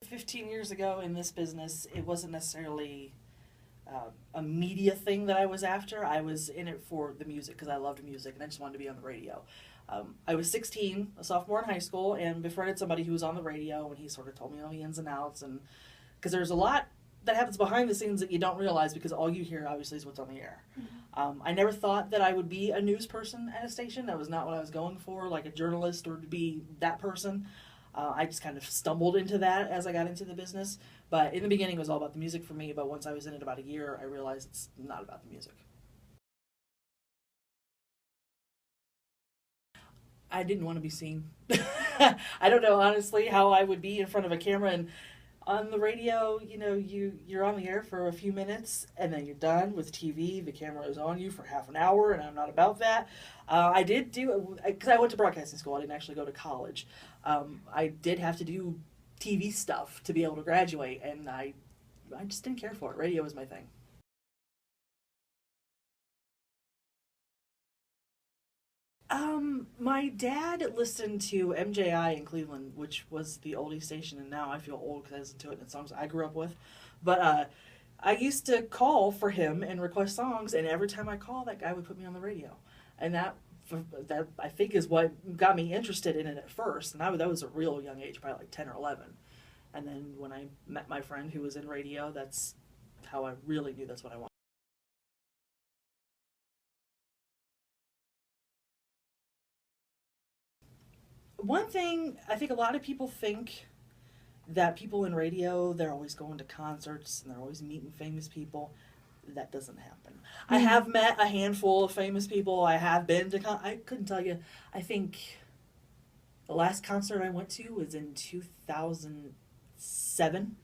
15 years ago in this business, it wasn't necessarily a media thing that I was after. I was in it for the music because I loved music and I just wanted to be on the radio. I was 16, a sophomore in high school, and befriended somebody who was on the radio, and he sort of told me all the ins and outs, and because there's a lot that happens behind the scenes that you don't realize because all you hear obviously is what's on the air. Mm-hmm. I never thought that I would be a news person at a station. That was not what I was going for, like a journalist or to be that person. I just kind of stumbled into that as I got into the business. But in the beginning, it was all about the music for me. But once I was in it about a year, I realized it's not about the music. I didn't want to be seen. I don't know, honestly, how I would be in front of a camera and on the radio, you know, you're on the air for a few minutes and then you're done. With TV, the camera is on you for half an hour, and I'm not about that. I did do, because I went to broadcasting school, I didn't actually go to college. I did have to do TV stuff to be able to graduate, and I just didn't care for it. Radio was my thing. My dad listened to MJI in Cleveland, which was the oldie station, and now I feel old because I listen to it and songs I grew up with. But I used to call for him and request songs, and every time I called, that guy would put me on the radio. And that I think is what got me interested in it at first. And that was a real young age, probably like 10 or 11. And then when I met my friend who was in radio, that's how I really knew that's what I wanted. One thing, I think a lot of people think that people in radio, they're always going to concerts and they're always meeting famous people. That doesn't happen. Mm-hmm. I have met a handful of famous people. I have been to I couldn't tell you. I think the last concert I went to was in 2007.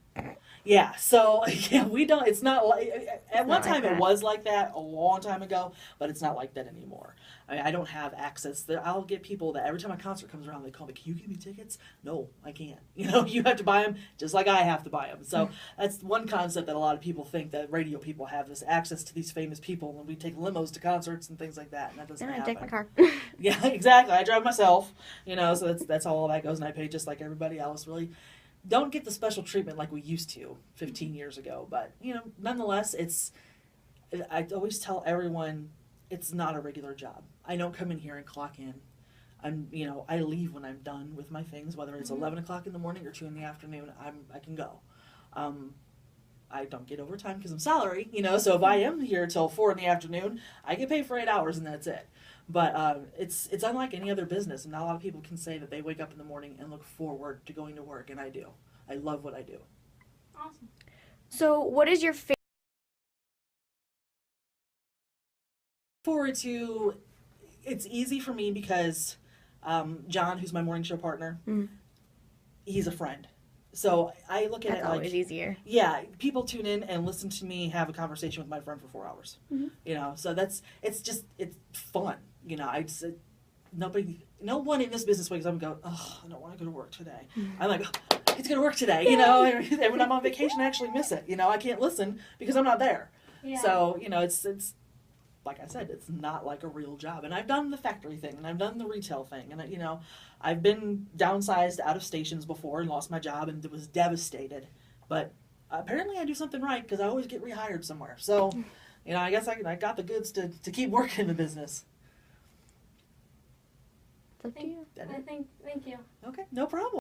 Yeah, so yeah, we don't, it's not like, at one time it was like that a long time ago, but it's not like that anymore. I don't have access there. I'll get people that every time a concert comes around, they call me, can you give me tickets? No, I can't. You know, you have to buy them just like I have to buy them. So that's one concept that a lot of people think, that radio people have this access to these famous people, and we take limos to concerts and things like that, and that doesn't happen. I take my car. Yeah, exactly. I drive myself, you know, so that's how all that goes, and I pay just like everybody else. Really don't get the special treatment like we used to 15 years ago, but, you know, nonetheless, I always tell everyone, it's not a regular job. I don't come in here and clock in. I leave when I'm done with my things, whether it's 11 o'clock in the morning or 2 in the afternoon, I can go. I don't get overtime because I'm salary, you know, so if I am here till 4 in the afternoon, I get paid for 8 hours and that's it. But it's unlike any other business, and not a lot of people can say that they wake up in the morning and look forward to going to work, and I do. I love what I do. Awesome. So what is your favorite? Forward to, it's easy for me because John, who's my morning show partner, he's a friend. So I look at That's it like, always easier. Yeah, people tune in and listen to me have a conversation with my friend for 4 hours. Mm-hmm. You know, so it's fun. You know, no one in this business wakes up and go, oh, I don't want to go to work today. Mm-hmm. I'm like, oh, it's going to work today. Yay! You know, and when I'm on vacation, I actually miss it. You know, I can't listen because I'm not there. Yeah. So, you know, it's like I said, it's not like a real job. And I've done the factory thing, and I've done the retail thing, and you know, I've been downsized out of stations before and lost my job and was devastated. But apparently I do something right because I always get rehired somewhere. So, you know, I guess I got the goods to keep working in the business. Thank you. Okay, no problem.